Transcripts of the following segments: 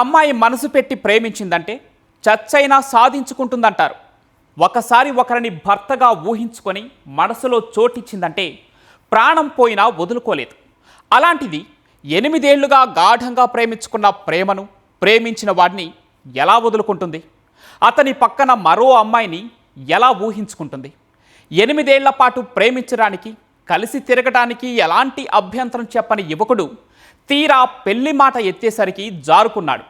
అమ్మాయి మనసు పెట్టి ప్రేమించిందంటే చచ్చైనా సాధించుకుంటుందంటారు. ఒకసారి ఒకరిని భర్తగా ఊహించుకొని మనసులో చోటిచ్చిందంటే ప్రాణం పోయినా వదులుకోలేదు. అలాంటిది 8 ఏళ్లుగా గాఢంగా ప్రేమించుకున్న ప్రేమను, ప్రేమించిన వాడిని ఎలా వదులుకుంటుంది? అతని పక్కన మరో అమ్మాయిని ఎలా ఊహించుకుంటుంది? 8 ఏళ్ల పాటు ప్రేమించడానికి, కలిసి తిరగటానికి ఎలాంటి అభ్యంతరం చెప్పని యువకుడు తీరా పెళ్లి మాట ఎత్తేసరికి జారుకున్నాడు.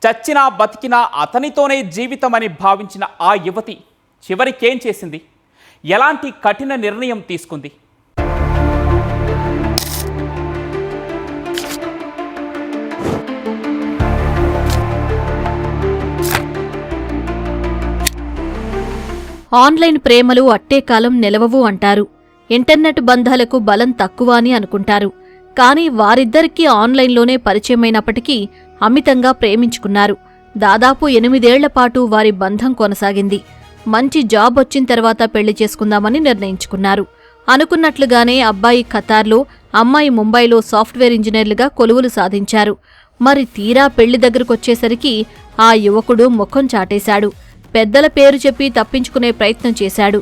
చచ్చినా బతికినా అతనితోనే జీవితమని భావించిన ఆ యువతి చివరికేం చేసింది? ఎలాంటి కఠిన నిర్ణయం తీసుకుంది? ఆన్లైన్ ప్రేమలు అట్టే కాలం నిలవవు అంటారు. ఇంటర్నెట్ బంధాలకు బలం తక్కువ అని అనుకుంటారు. కానీ వారిద్దరికీ ఆన్లైన్లోనే పరిచయమైనప్పటికీ అమితంగా ప్రేమించుకున్నారు. దాదాపు 8 ఏళ్ల పాటు వారి బంధం కొనసాగింది. మంచి జాబ్ వచ్చిన తర్వాత పెళ్లి చేసుకుందామని నిర్ణయించుకున్నారు. అనుకున్నట్లుగానే అబ్బాయి ఖతార్లో, అమ్మాయి ముంబైలో సాఫ్ట్వేర్ ఇంజనీర్లుగా కొలువులు సాధించారు. మరి తీరా పెళ్లి దగ్గరకొచ్చేసరికి ఆ యువకుడు ముఖం చాటేశాడు. పెద్దల పేరు చెప్పి తప్పించుకునే ప్రయత్నం చేశాడు.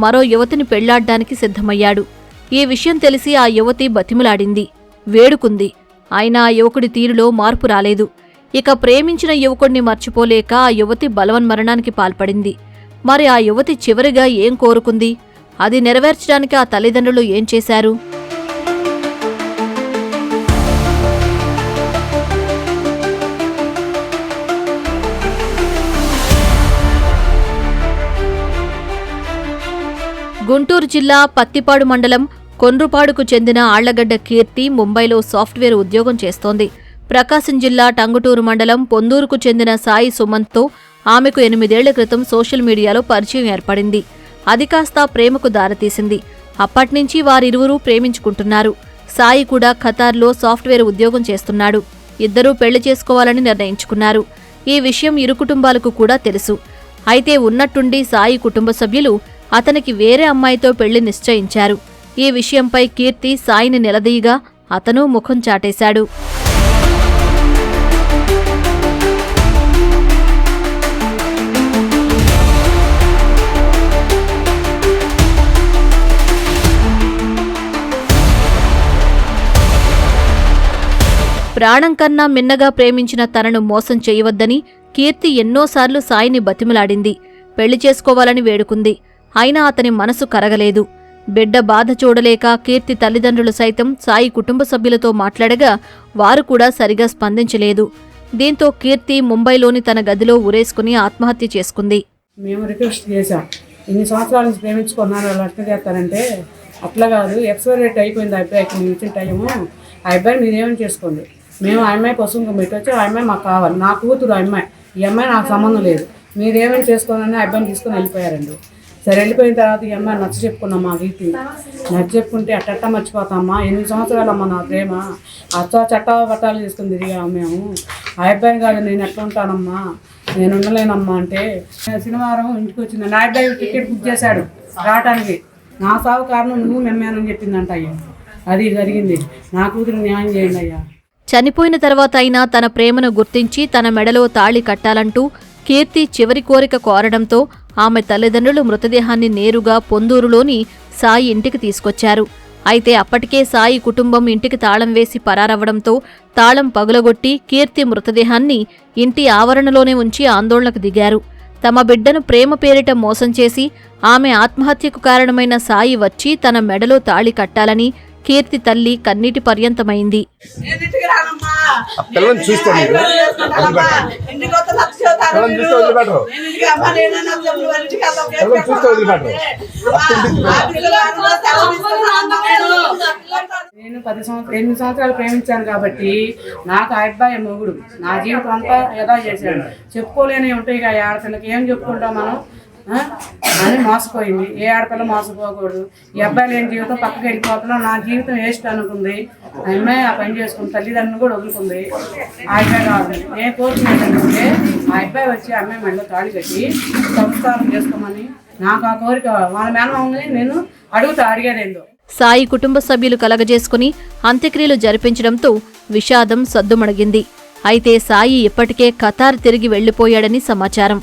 మరో యువతిని పెళ్లాడ్డానికి సిద్ధమయ్యాడు. ఈ విషయం తెలిసి ఆ యువతి బతిమలాడింది, వేడుకుంది. అయినా ఆ యువకుడి తీరులో మార్పు రాలేదు. ఇక ప్రేమించిన యువకుడిని మర్చిపోలేక ఆ యువతి బలవన్మరణానికి పాల్పడింది. మరి ఆ యువతి చివరిగా ఏం కోరుకుంది? అది నెరవేర్చడానికి ఆ తల్లిదండ్రులు ఏం చేశారు? గుంటూరు జిల్లా పత్తిపాడు మండలం కొండ్రుపాడుకు చెందిన ఆళ్లగడ్డ కీర్తి ముంబైలో సాఫ్ట్వేర్ ఉద్యోగం చేస్తోంది. ప్రకాశం జిల్లా టంగుటూరు మండలం పొందూరుకు చెందిన సాయి సుమంత్తో ఆమెకు 8 ఏళ్ల క్రితం సోషల్ మీడియాలో పరిచయం ఏర్పడింది. అది కాస్త ప్రేమకు దారితీసింది. అప్పట్నుంచి వారిరువురూ ప్రేమించుకుంటున్నారు. సాయి కూడా ఖతార్లో సాఫ్ట్వేర్ ఉద్యోగం చేస్తున్నాడు. ఇద్దరూ పెళ్లి చేసుకోవాలని నిర్ణయించుకున్నారు. ఈ విషయం ఇరు కుటుంబాలకు కూడా తెలుసు. అయితే ఉన్నట్టుండి సాయి కుటుంబ సభ్యులు అతనికి వేరే అమ్మాయితో పెళ్లి నిశ్చయించారు. ఈ విషయంపై కీర్తి సాయిని నిలదీయగా అతనూ ముఖం చాటేశాడు. ప్రాణం కన్నా మిన్నగా ప్రేమించిన తనను మోసం చేయవద్దని కీర్తి ఎన్నోసార్లు సాయిని బతిమలాడింది. పెళ్లి చేసుకోవాలని వేడుకుంది. అయినా అతని మనసు కరగలేదు. బిడ్డ బాధ చూడలేక కీర్తి తల్లిదండ్రులు సైతం సాయి కుటుంబ సభ్యులతో మాట్లాడగా వారు కూడా సరిగా స్పందించలేదు. దీంతో కీర్తి ముంబైలోని తన గదిలో ఉరేసుకుని ఆత్మహత్య చేసుకుంది. మేము రిక్వెస్ట్ చేశాం, ఇన్ని సంవత్సరాల నుంచి ప్రేమించుకున్నారు, వాళ్ళు అట్లా చేస్తారంటే అట్లా కాదు, ఎక్స్పైరేట్ అయిపోయింది ఆ అబ్బాయికి, మేము ఇచ్చిన టైము, ఆ అబ్బాయి మీరేమని చేసుకోండి, మేము ఆ అమ్మాయి పశువుగా పెట్టొచ్చు, ఆ అమ్మాయి మాకు కావాలి, నా కూతురు ఆ అమ్మాయి, ఈ అమ్మాయి నాకు సంబంధం లేదు, మీరేమని చేసుకోవాలని ఆ అబ్బాయిని తీసుకొని వెళ్ళిపోయారండి. సరే వెళ్ళిపోయిన తర్వాత ఈ అమ్మాయి నచ్చ చెప్పుకున్నాం, మా గీతి నచ్చ చెప్పుకుంటే అట్టట్టా మర్చిపోతామ్మా, 8 సంవత్సరాలమ్మా నా ప్రేమ, చట్టా పట్టాలు తీసుకుని తిరిగాము మేము, ఆ అబ్బాయి కాదు నేను ఎట్లా ఉంటానమ్మా, నేను ఉండలేనమ్మా అంటే శనివారం ఇంటికి వచ్చింది. నా అబ్బాయి టికెట్ బుక్ చేశాడు రావటానికి, నా సాగు కారణం నువ్వు మెమ్మేనని చెప్పిందంట. అయ్యా అది జరిగింది, నా కూతురు న్యాయం చేయండి అయ్యా. చనిపోయిన తర్వాత అయినా తన ప్రేమను గుర్తించి తన మెడలో తాళి కట్టాలంటూ కీర్తి చివరి కోరిక కోరడంతో ఆమె తల్లిదండ్రులు మృతదేహాన్ని నేరుగా పొందూరులోని సాయి ఇంటికి తీసుకొచ్చారు. అయితే అప్పటికే సాయి కుటుంబం ఇంటికి తాళం వేసి పరారవ్వడంతో తాళం పగులగొట్టి కీర్తి మృతదేహాన్ని ఇంటి ఆవరణలోనే ఉంచి ఆందోళనకు దిగారు. తమ బిడ్డను ప్రేమ పేరిట మోసం చేసి ఆమె ఆత్మహత్యకు కారణమైన సాయి వచ్చి తన మెడలో తాళి కట్టాలని కీర్తి తల్లి కన్నీటి పర్యంతమైంది. నేను 8 సంవత్సరాలు ప్రేమించాను కాబట్టి నాకు ఆ అబ్బాయి మొగుడు, నా జీవితం అంతా యథా చేశాడు. చెప్పుకోలేని ఉంటాయి కదా ఆడపిల్లకి, ఏం చెప్పుకుంటాం మనం అని మోసపోయింది. ఏ ఆడపిల్ల మోసపోకూడదు. ఈ అబ్బాయి లేని జీవితం పక్కకి వెళ్ళిపోతున్నాం, నా జీవితం వేస్ట్ అనుకుంది. ఆ అమ్మాయి ఆ పని చేసుకుంది, తల్లిదండ్రులు కూడా వదులుకుంది. ఆ అబ్బాయి కావాలి నేను కోరుకునేటంటే ఆ అబ్బాయి వచ్చి ఆ అమ్మాయి మెడలో తాళి కట్టి సంస్కారం చేసుకోమని నాకు ఆ కోరిక వాళ్ళ మేనమామని నేను అడిగేదేందో. సాయి కుటుంబ సభ్యులు కలగజేసుకుని అంత్యక్రియలు జరిపించడంతో విషాదం సద్దుమణిగింది. అయితే సాయి ఇప్పటికే ఖతార్ తిరిగి వెళ్లిపోయాడని సమాచారం.